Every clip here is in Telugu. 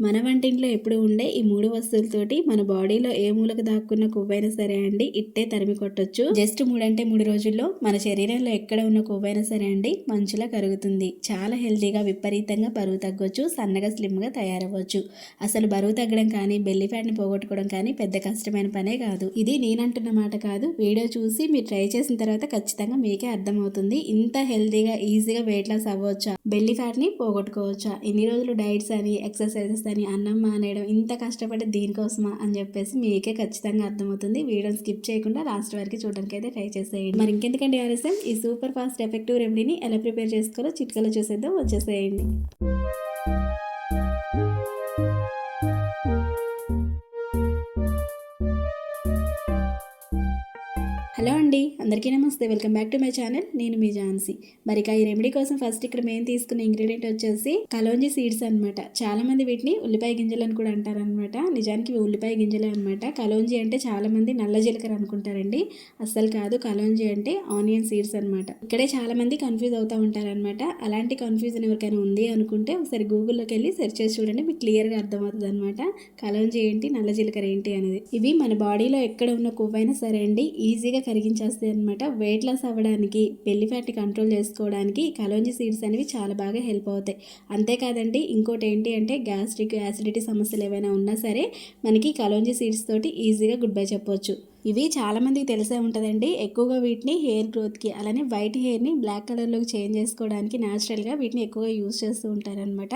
మన వంటింట్లో ఎప్పుడు ఉండే ఈ 3 వస్తువులతోటి మన బాడీలో ఏ మూలకు దాక్కున్న కొవ్వైనా సరే అండి ఇట్టే తరిమి కొట్టొచ్చు. జస్ట్ 3 అంటే 3 రోజుల్లో మన శరీరంలో ఎక్కడ ఉన్న కొవ్వైనా సరే అండి మంచులా కరుగుతుంది. చాలా హెల్తీగా విపరీతంగా బరువు తగ్గొచ్చు, సన్నగా స్లిమ్గా తయారవ్వచ్చు. అసలు బరువు తగ్గడం కానీ బెల్లీ ఫ్యాట్ని పోగొట్టుకోవడం కానీ పెద్ద కష్టమైన పనే కాదు. ఇది నేనంటున్న మాట కాదు, వీడియో చూసి మీరు ట్రై చేసిన తర్వాత ఖచ్చితంగా మీకే అర్థమవుతుంది. ఇంత హెల్తీగా ఈజీగా వెయిట్ లాస్ అవ్వచ్చా, బెల్లీ ఫ్యాట్ని పోగొట్టుకోవచ్చా, ఇన్ని రోజులు డైట్స్ అని ఎక్సర్సైజెస్ అని అన్నం మానేయడం ఇంత కష్టపడి దీనికోసమా అని చెప్పేసి మీకే ఖచ్చితంగా అర్థమవుతుంది. వీడియోని స్కిప్ చేయకుండా లాస్ట్ వరకు చూడడానికి అయితే ట్రై చేసేయండి. మరి ఇంకెందుకంటే ఆలస్యం, ఈ సూపర్ ఫాస్ట్ ఎఫెక్టివ్ రెమెడీని ఎలా ప్రిపేర్ చేసుకోవాలో చిట్కలో చూసేద్దాం, వచ్చేసేయండి. హలో అండి, అందరికీ నమస్తే. Welcome back to my channel. నేను మీ ఝాన్సీ. మరి ఈ రెమెడీ కోసం ఫస్ట్ ఇక్కడ మేము తీసుకున్న ఇంగ్రీడియంట్ వచ్చేసి కలోంజీ సీడ్స్ అనమాట. చాలా మంది వీటిని ఉల్లిపాయ గింజలు అని కూడా అంటారనమాట. నిజానికి ఉల్లిపాయ గింజలే అనమాట. కలోంజీ అంటే చాలా మంది నల్ల జీలకర్ర అనుకుంటారండి, అస్సలు కాదు. కలోంజీ అంటే ఆనియన్ సీడ్స్ అనమాట. ఇక్కడే చాలా మంది కన్ఫ్యూజ్ అవుతూ ఉంటారనమాట. అలాంటి కన్ఫ్యూజన్ ఎవరికైనా ఉంది అనుకుంటే ఒకసారి గూగుల్లోకి వెళ్ళి సెర్చ్ చేసి చూడండి, మీకు క్లియర్గా అర్థమవుతుంది అనమాట. కలోంజీ ఏంటి, నల్ల జీలకర్ర ఏంటి అనేది. ఇవి మన బాడీలో ఎక్కడ ఉన్న కొవ్వైనా సరే అండి ఈజీగా కరిగించేస్తాయి అనమాట. వెయిట్ లాస్ అవ్వడానికి, బెల్లీ ఫ్యాట్ని కంట్రోల్ చేసుకోవడానికి కలోంజీ సీడ్స్ అనేవి చాలా బాగా హెల్ప్ అవుతాయి. అంతేకాదండి, ఇంకోటి ఏంటి అంటే గ్యాస్ట్రిక్, యాసిడిటీ సమస్యలు ఏవైనా ఉన్నా సరే మనకి కలోంజీ సీడ్స్ తోటి ఈజీగా గుడ్ బై చెప్పొచ్చు. ఇవి చాలామందికి తెలిసే ఉంటుందండి. ఎక్కువగా వీటిని హెయిర్ గ్రోత్కి, అలానే వైట్ హెయిర్ని బ్లాక్ కలర్లోకి చేంజ్ చేసుకోవడానికి న్యాచురల్గా వీటిని ఎక్కువగా యూజ్ చేస్తూ ఉంటారనమాట.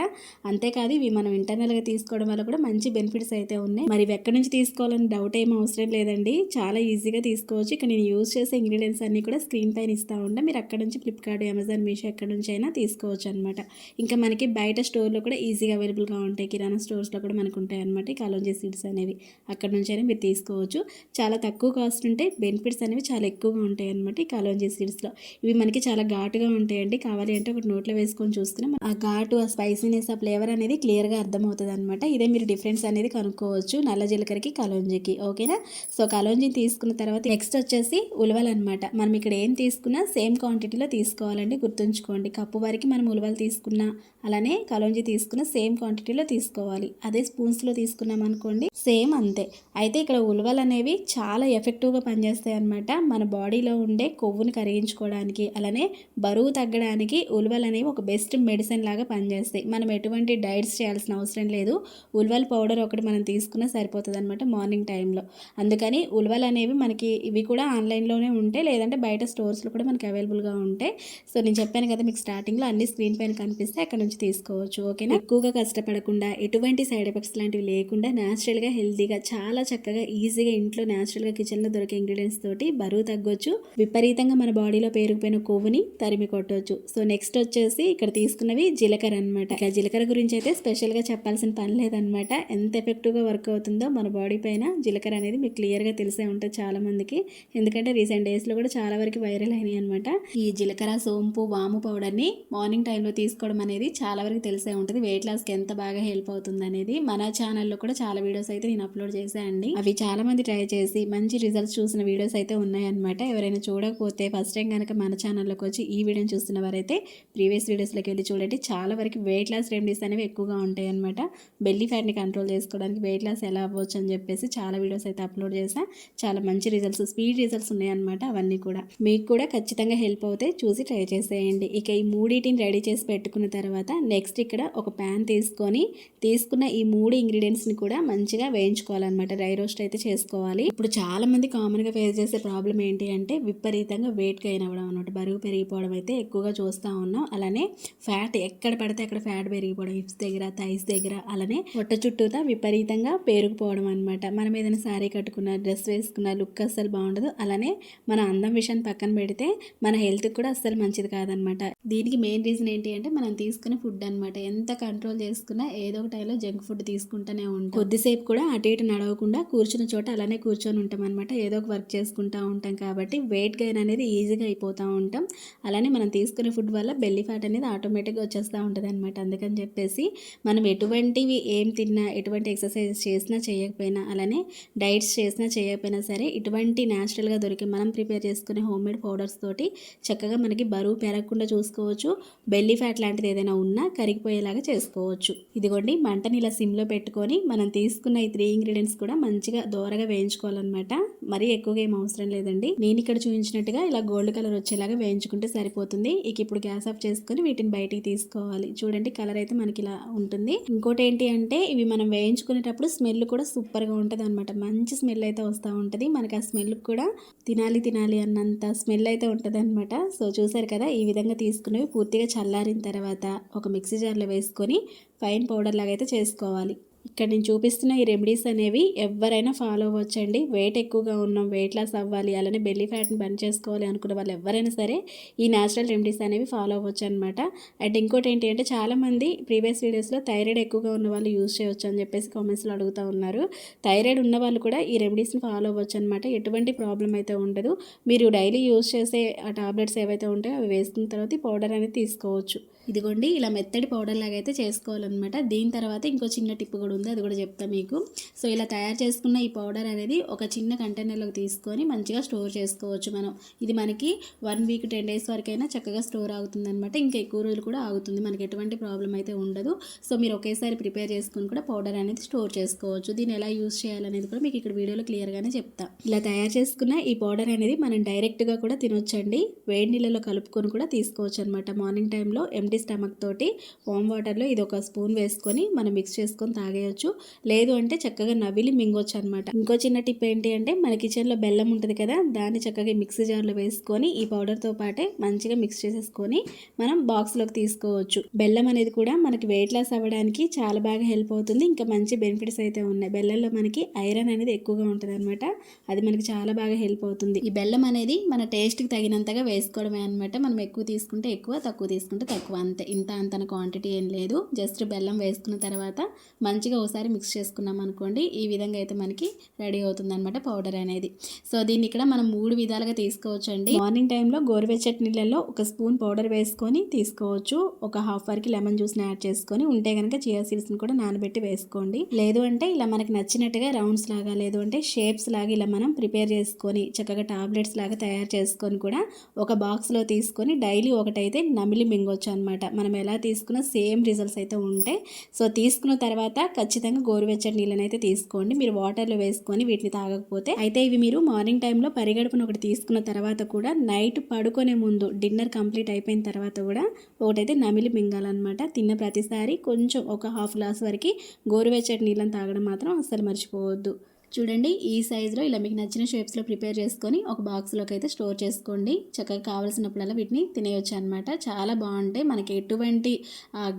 అంతేకాదు ఇవి మనం ఇంటర్నల్గా తీసుకోవడం వల్ల కూడా మంచి బెనిఫిట్స్ అయితే ఉన్నాయి. మరి ఇవి ఎక్కడి నుంచి తీసుకోవాలని డౌట్ ఏం అవసరం లేదండి, చాలా ఈజీగా తీసుకోవచ్చు. ఇక్కడ నేను యూజ్ చేసే ఇంగ్రీడియంట్స్ అన్నీ కూడా స్క్రీన్ పైన ఇస్తూ ఉంటా. మీరు అక్కడ నుంచి ఫ్లిప్కార్ట్, అమెజాన్, మీషో ఎక్కడి నుంచి అయినా తీసుకోవచ్చు అనమాట. ఇంకా మనకి బయట స్టోర్లో కూడా ఈజీగా అవైలబుల్గా ఉంటాయి. కిరాణా స్టోర్స్లో కూడా మనకు ఉంటాయి అనమాట ఈ కలోంజీ సీడ్స్ అనేవి. అక్కడ నుంచి అయినా మీరు తీసుకోవచ్చు. చాలా తక్కువ కాస్ట్ ఉంటే బెనిఫిట్స్ అనేవి చాలా ఎక్కువగా ఉంటాయి అనమాట ఈ కలోంజీ సీడ్స్లో. ఇవి మనకి చాలా ఘాటుగా ఉంటాయండి. కావాలి అంటే ఒకటి నోట్లో వేసుకొని చూసుకుని ఆ ఘాటు, ఆ స్పైసీనెస్, ఆ ఫ్లేవర్ అనేది క్లియర్గా అర్థమవుతుంది అనమాట. ఇదే మీరు డిఫరెన్స్ అనేది కనుక్కోవచ్చు నల్ల జీలకర్రకి, కలోంజీకి. ఓకేనా? సో కలోంజీని తీసుకున్న తర్వాత నెక్స్ట్ వచ్చేసి ఉలవలు అనమాట. మనం ఇక్కడ ఏం తీసుకున్నా సేమ్ క్వాంటిటీలో తీసుకోవాలండి, గుర్తుంచుకోండి. కప్పు వరకు మనం ఉలవలు తీసుకున్నా, అలానే కలోంజీ తీసుకున్న సేమ్ క్వాంటిటీలో తీసుకోవాలి. అదే స్పూన్స్లో తీసుకున్నాం అనుకోండి, సేమ్ అంతే. అయితే ఇక్కడ ఉలవలు అనేవి చాలా ఎఫెక్టివ్గా పనిచేస్తాయి అన్నమాట. మన బాడీలో ఉండే కొవ్వుని కరిగించుకోవడానికి, అలానే బరువు తగ్గడానికి ఉలవలు అనేవి ఒక బెస్ట్ మెడిసిన్ లాగా పనిచేస్తాయి. మనం ఎటువంటి డైట్స్ చేయాల్సిన అవసరం లేదు. ఉలవల పౌడర్ ఒకటి మనం తీసుకున్నా సరిపోతుంది అనమాట మార్నింగ్ టైంలో. అందుకని ఉలవలు అనేవి మనకి ఇవి కూడా ఆన్లైన్లోనే ఉంటాయి, లేదంటే బయట స్టోర్స్లో కూడా మనకి అవైలబుల్గా ఉంటాయి. సో నేను చెప్పాను కదా మీకు స్టార్టింగ్లో, అన్ని స్క్రీన్ పైన కనిపిస్తే అక్కడ నుంచి తీసుకోవచ్చు. ఓకేనా? ఎక్కువగా కష్టపడకుండా, ఎటువంటి సైడ్ ఎఫెక్ట్స్ లాంటివి లేకుండా న్యాచురల్గా, హెల్తీగా, చాలా చక్కగా ఈజీగా ఇంట్లో న్యాచురల్గా కిచెన్లో దొరికే ఇంగ్రీడియంట్స్ తోటి బరువు తగ్గొచ్చు. విపరీతంగా మన బాడీలో పేరుకుపోయిన కొవ్వుని తరిమి కొట్టవచ్చు. సో నెక్స్ట్ వచ్చేసి ఇక్కడ తీసుకున్నవి జీలకర్ర అనమాట. ఇక జీలకర్ర గురించి అయితే స్పెషల్గా చెప్పాల్సిన పని లేదనమాట. ఎంత ఎఫెక్టివ్గా వర్క్ అవుతుందో మన బాడీ పైన జీలకర్ర అనేది మీకు క్లియర్గా తెలిసే ఉంటుంది చాలా మందికి. ఎందుకంటే రీసెంట్ డేస్లో కూడా చాలా వరకు వైరల్ అయినాయి అనమాట. ఈ జీలకర్ర, సోంపు, వాము పౌడర్ని మార్నింగ్ టైంలో తీసుకోవడం అనేది చాలా వరకు తెలిసే ఉంటుంది. వెయిట్ లాస్కి ఎంత బాగా హెల్ప్ అవుతుంది అనేది మన ఛానల్లో కూడా చాలా వీడియోస్ అయితే నేను అప్లోడ్ చేశాను అండి. అవి చాలా మంది ట్రై చేసి మంచి రిజల్ట్స్ చూసిన వీడియోస్ అయితే ఉన్నాయన్నమాట. ఎవరైనా చూడకపోతే ఫస్ట్ టైం కనుక మన ఛానల్లోకి వచ్చి ఈ వీడియోని చూస్తున్న వారైతే ప్రీవియస్ వీడియోస్లోకి వెళ్ళి చూడండి. చాలా వరకు వెయిట్ లాస్ రెమెడీస్ అనేవి ఎక్కువగా ఉంటాయి అనమాట. బెల్లీ ఫ్యాట్ని కంట్రోల్ చేసుకోవడానికి, వెయిట్ లాస్ ఎలా అవ్వచ్చు అని చెప్పేసి చాలా వీడియోస్ అయితే అప్లోడ్ చేశాను. చాలా మంచి రిజల్ట్స్, స్పీడ్ రిజల్ట్స్ ఉన్నాయన్నమాట. అవన్నీ కూడా మీకు కూడా ఖచ్చితంగా హెల్ప్ అవుతాయి, చూసి ట్రై చేసేయండి. ఇక ఈ మూడింటిని రెడీ చేసి పెట్టుకున్న తర్వాత నెక్స్ట్ ఇక్కడ ఒక ప్యాన్ తీసుకొని తీసుకున్న ఈ 3 ఇంగ్రీడియంట్స్ని కూడా మంచిగా వేయించుకోవాలన్నమాట. డ్రై రోస్ట్ అయితే చేసుకోవాలి. ఇప్పుడు చాలా మంది కామన్గా ఫేస్ చేసే ప్రాబ్లం ఏంటి అంటే విపరీతంగా వెయిట్ గెయిన్ అవ్వడం అనమాట. బరువు పెరిగిపోవడం అయితే ఎక్కువగా చూస్తూ ఉన్నాం. అలానే ఫ్యాట్ ఎక్కడ పడితే అక్కడ ఫ్యాట్ పెరిగిపోవడం, హిప్స్ దగ్గర, థైస్ దగ్గర, అలానే పొట్ట చుట్టూతా విపరీతంగా పేరుకుపోవడం అనమాట. మనం ఏదైనా శారీ కట్టుకున్న, డ్రెస్ వేసుకున్న లుక్ అస్సలు బాగుండదు. అలానే మన అందం విషయాన్ని పక్కన పెడితే మన హెల్త్కి కూడా అస్సలు మంచిది కాదనమాట. దీనికి మెయిన్ రీజన్ ఏంటి అంటే మనం తీసుకునే ఫుడ్ అనమాట. ఎంత కంట్రోల్ చేసుకున్నా ఏదో ఒక టైంలో జంక్ ఫుడ్ తీసుకుంటూనే ఉంటాం. కొద్దిసేపు కూడా అటు ఇటు నడవకుండా కూర్చున్న చోట అలానే కూర్చొని ఉంటాం అనమాట. ఏదో ఒక వర్క్ చేసుకుంటూ ఉంటాం కాబట్టి వెయిట్ గెయిన్ అనేది ఈజీగా అయిపోతూ ఉంటాం. అలానే మనం తీసుకునే ఫుడ్ వల్ల బెల్లీ ఫ్యాట్ అనేది ఆటోమేటిక్గా వచ్చేస్తూ ఉంటుంది అనమాట. అందుకని చెప్పేసి మనం ఎటువంటివి ఏం తిన్నా, ఎటువంటి ఎక్సర్సైజ్ చేసినా చేయకపోయినా, అలానే డైట్స్ చేసినా చేయకపోయినా సరే ఇటువంటి న్యాచురల్గా దొరికి మనం ప్రిపేర్ చేసుకునే హోమ్ మేడ్ పౌడర్స్ తోటి చక్కగా మనకి బరువు పెరగకుండా చూసుకోవచ్చు. బెల్లీ ఫ్యాట్ లాంటిది ఏదైనా ఉన్నా కరిగిపోయేలాగా చేసుకోవచ్చు. ఇదిగోండి మంటని ఇలా సిమ్లో పెట్టుకొని మనం తీసుకున్న ఈ 3 ఇంగ్రీడియంట్స్ కూడా మంచిగా దోరగా వేయించుకోవాలన్నమాట. మరీ ఎక్కువగా ఏం అవసరం లేదండి. నేను ఇక్కడ చూపించినట్టుగా ఇలా గోల్డ్ కలర్ వచ్చేలాగా వేయించుకుంటే సరిపోతుంది. ఇక ఇప్పుడు గ్యాస్ ఆఫ్ చేసుకొని వీటిని బయటికి తీసుకోవాలి. చూడండి కలర్ అయితే మనకి ఇలా ఉంటుంది. ఇంకోటి ఏంటి అంటే ఇవి మనం వేయించుకునేటప్పుడు స్మెల్ కూడా సూపర్గా ఉంటుంది అనమాట. మంచి స్మెల్ అయితే వస్తూ ఉంటుంది. మనకి ఆ స్మెల్ కూడా తినాలి అన్నంత స్మెల్ అయితే ఉంటుంది అనమాట. సో చూసారు కదా, ఈ విధంగా తీసుకునేవి పూర్తిగా చల్లారిన తర్వాత ఒక మిక్సీ జార్లో వేసుకొని ఫైన్ పౌడర్ లాగా అయితే చేసుకోవాలి. ఇక్కడ నేను చూపిస్తున్న ఈ రెమెడీస్ అనేవి ఎవరైనా ఫాలో అవ్వచ్చండి. వెయిట్ ఎక్కువగా ఉన్నాం, వెయిట్ లాస్ అవ్వాలి, అలానే బెల్లీ ఫ్యాట్ని బర్న్ చేసుకోవాలి అనుకున్న వాళ్ళు ఎవరైనా సరే ఈ న్యాచురల్ రెమెడీస్ అనేవి ఫాలో అవ్వచ్చు అనమాట. అండ్ ఇంకోటి ఏంటి అంటే చాలామంది ప్రీవియస్ వీడియోస్లో థైరాయిడ్ ఎక్కువగా ఉన్న వాళ్ళు యూజ్ చేయవచ్చు అని చెప్పేసి కామెంట్స్లో అడుగుతూ ఉన్నారు. థైరాయిడ్ ఉన్న వాళ్ళు కూడా ఈ రెమెడీస్ని ఫాలో అవ్వచ్చు అనమాట. ఎటువంటి ప్రాబ్లం అయితే ఉండదు. మీరు డైలీ యూజ్ చేసే ఆ టాబ్లెట్స్ ఏవైతే ఉంటాయో అవి వేసుకున్న తర్వాత ఈ పౌడర్ అనేది తీసుకోవచ్చు. ఇదిగోండి ఇలా మెత్తడి పౌడర్ లాగా అయితే చేసుకోవాలన్నమాట. దీని తర్వాత ఇంకో చిన్న టిప్ కూడా ఉంది, అది కూడా చెప్తా మీకు. సో ఇలా తయారు చేసుకున్న ఈ పౌడర్ అనేది ఒక చిన్న కంటైనర్లోకి తీసుకొని మంచిగా స్టోర్ చేసుకోవచ్చు మనం. ఇది మనకి 1 వీక్ 10 డేస్ వరకైనా చక్కగా స్టోర్ అవుతుంది అనమాట. ఇంకా ఎక్కువ రోజులు కూడా ఆగుతుంది, మనకి ఎటువంటి ప్రాబ్లం అయితే ఉండదు. సో మీరు ఒకేసారి ప్రిపేర్ చేసుకుని కూడా పౌడర్ అనేది స్టోర్ చేసుకోవచ్చు. దీన్ని ఎలా యూజ్ చేయాలనేది కూడా మీకు ఇక్కడ వీడియోలో క్లియర్గానే చెప్తా. ఇలా తయారు చేసుకున్న ఈ పౌడర్ అనేది మనం డైరెక్ట్గా కూడా తినొచ్చండి. వేడి నీళ్ళలో కలుపుకొని కూడా తీసుకోవచ్చు అనమాట. మార్నింగ్ టైంలో ఎంటీ స్టమక్ తోటి వామ్ వాటర్లో ఇది ఒక స్పూన్ వేసుకొని మనం మిక్స్ చేసుకొని తాగేయచ్చు. లేదు అంటే చక్కగా నవిలి మింగొచ్చు అనమాట. ఇంకో చిన్న టిప్ ఏంటి అంటే మన కిచెన్లో బెల్లం ఉంటుంది కదా, దాన్ని చక్కగా మిక్సీ జార్లో వేసుకొని ఈ పౌడర్తో పాటే మంచిగా మిక్స్ చేసేసుకొని మనం బాక్స్లోకి తీసుకోవచ్చు. బెల్లం అనేది కూడా మనకి వెయిట్ లాస్ అవ్వడానికి చాలా బాగా హెల్ప్ అవుతుంది. ఇంకా మంచి బెనిఫిట్స్ అయితే ఉన్నాయి. బెల్లంలో మనకి ఐరన్ అనేది ఎక్కువగా ఉంటుంది అనమాట. అది మనకి చాలా బాగా హెల్ప్ అవుతుంది. ఈ బెల్లం అనేది మన టేస్ట్కి తగినంతగా వేసుకోవడమే అనమాట. మనం ఎక్కువ తీసుకుంటే ఎక్కువ, తక్కువ తీసుకుంటే తక్కువ, అంతే. ఇంత క్వాంటిటీ ఏం లేదు. జస్ట్ బెల్లం వేసుకున్న తర్వాత మంచిగా ఒకసారి మిక్స్ చేసుకున్నాం అనుకోండి, ఈ విధంగా అయితే మనకి రెడీ అవుతుంది అనమాట పౌడర్ అనేది. సో దీన్ని ఇక్కడ మనం 3 విధాలుగా తీసుకోవచ్చు అండి. మార్నింగ్ టైంలో గోరువెచ్చటి నీళ్ళల్లో ఒక స్పూన్ పౌడర్ వేసుకొని తీసుకోవచ్చు. ఒక హాఫ్ వరకు లెమన్ జ్యూస్ని యాడ్ చేసుకొని, ఉంటే కనుక చియా సీడ్స్ని కూడా నానబెట్టి వేసుకోండి. లేదు అంటే ఇలా మనకి నచ్చినట్టుగా రౌండ్స్ లాగా, లేదు అంటే షేప్స్ లాగా ఇలా మనం ప్రిపేర్ చేసుకొని చక్కగా టాబ్లెట్స్ లాగా తయారు చేసుకొని కూడా ఒక బాక్స్లో తీసుకొని డైలీ ఒకటైతే నమిలి మింగొచ్చు అనమాట. మనం ఎలా తీసుకున్న సేమ్ రిజల్ట్స్ అయితే ఉంటాయి. సో తీసుకున్న తర్వాత ఖచ్చితంగా గోరువెచ్చని నీళ్ళని అయితే తీసుకోండి. మీరు వాటర్లో వేసుకొని వీటిని తాగకపోతే అయితే ఇవి మీరు మార్నింగ్ టైంలో పరిగడుపున ఒకటి తీసుకున్న తర్వాత కూడా నైట్ పడుకునే ముందు డిన్నర్ కంప్లీట్ అయిపోయిన తర్వాత కూడా ఒకటైతే నమిలి మింగాలన్నమాట. తిన్న ప్రతిసారి కొంచెం ఒక హాఫ్ గ్లాస్ వరకు గోరువెచ్చని నీళ్ళని తాగడం మాత్రం అస్సలు మర్చిపోవద్దు. చూడండి ఈ సైజులో ఇలా మీకు నచ్చిన షేప్స్లో ప్రిపేర్ చేసుకొని ఒక బాక్స్లోకి అయితే స్టోర్ చేసుకోండి. చక్కగా కావాల్సినప్పుడల్లా వీటిని తినేయచ్చు అనమాట. చాలా బాగుంటాయి. మనకి ఎటువంటి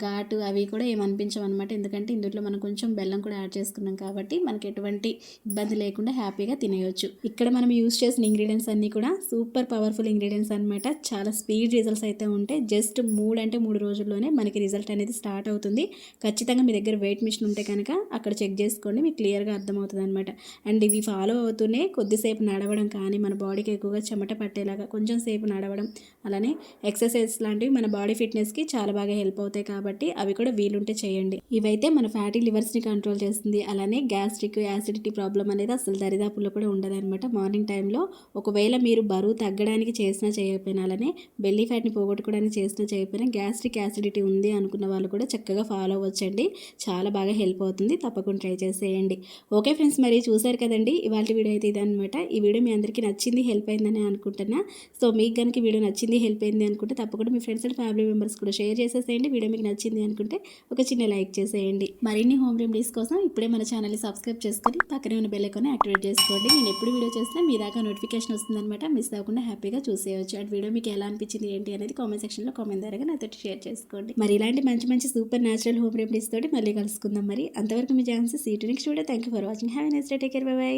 ఘాటు అవి కూడా ఏమనిపించవు అనమాట. ఎందుకంటే ఇందులో మనం కొంచెం బెల్లం కూడా యాడ్ చేసుకున్నాం కాబట్టి మనకి ఎటువంటి ఇబ్బంది లేకుండా హ్యాపీగా తినేయచ్చు. ఇక్కడ మనం యూజ్ చేసిన ఇంగ్రీడియంట్స్ అన్నీ కూడా సూపర్ పవర్ఫుల్ ఇంగ్రీడియంట్స్ అనమాట. చాలా స్పీడ్ రిజల్ట్స్ అయితే ఉంటాయి. జస్ట్ 3 రోజుల్లోనే మనకి రిజల్ట్ అనేది స్టార్ట్ అవుతుంది. ఖచ్చితంగా మీ దగ్గర వెయిట్ మిషన్ ఉంటే కనుక అక్కడ చెక్ చేసుకోండి, మీకు క్లియర్గా అర్థమవుతుంది అనమాట. అండ్ ఇవి ఫాలో అవుతూనే కొద్దిసేపు నడవడం కానీ, మన బాడీకి ఎక్కువగా చెమట పట్టేలాగా కొంచెం సేపు నడవడం, అలానే ఎక్సర్సైజ్ లాంటివి మన బాడీ ఫిట్నెస్కి చాలా బాగా హెల్ప్ అవుతాయి కాబట్టి అవి కూడా వీలుంటే చేయండి. ఇవైతే మన ఫ్యాటీ లివర్స్ని కంట్రోల్ చేస్తుంది. అలానే గ్యాస్ట్రిక్, యాసిడిటీ ప్రాబ్లం అనేది అసలు దరిదాపుల్లో కూడా ఉండదన్నమాట. మార్నింగ్ టైంలో ఒకవేళ మీరు బరువు తగ్గడానికి చేసినా చేయకపోయినా, అలానే బెల్లీ ఫ్యాట్ని పోగొట్టుకోవడానికి చేసినా చేయకపోయినా గ్యాస్ట్రిక్, యాసిడిటీ ఉంది అనుకున్న వాళ్ళు కూడా చక్కగా ఫాలో అవ్వచ్చండి. చాలా బాగా హెల్ప్ అవుతుంది. తప్పకుండా ట్రై చేసేయండి. ఓకే ఫ్రెండ్స్, మరి చూసారు కదండి ఇవాళ వీడియో అయితే ఇదనమాట. ఈ వీడియో మీ అందరికీ నచ్చింది, హెల్ప్ అయిందని అనుకుంటున్నా. సో మీకు కనుక వీడియో నచ్చింది, హెల్ప్ అయింది అనుకుంటే తప్పకుండా మీ ఫ్రెండ్స్ అండ్ ఫ్యామిలీ మెంబర్స్ కూడా షేర్ చేసేసేయండి. వీడియో మీకు నచ్చింది అనుకుంటే ఒక చిన్న లైక్ చేసేయండి. మరిన్ని హోమ్ రెమెడీస్ కోసం ఇప్పుడే మన ఛానల్ని సబ్స్క్రైబ్ చేసుకొని పక్కనే ఉన్న బెల్ ఐకాన్ యాక్టివేట్ చేసుకోండి. నేను ఎప్పుడు వీడియో చేసినా మీ దాకా నోటిఫికేషన్ వస్తుందన్నమాట. మిస్ అవ్వకుండా హ్యాపీగా చూసేయచ్చు. అటు వీడియో మీకు ఎలా అనిపించింది ఏంటి అనేది కామెంట్ సెక్షన్లో కామెంట్ ద్వారా నాతో షేర్ చేసుకోండి. మరి ఇలాంటి మంచి సూపర్ న్యాచురల్ హోమ్ రెమెడీస్ తోటి మళ్ళీ కలుసుకుందాం. మరి అంతవరకు మీ chance. See to next video. Thank you for watching. Have a nice day. Take care. Bye by.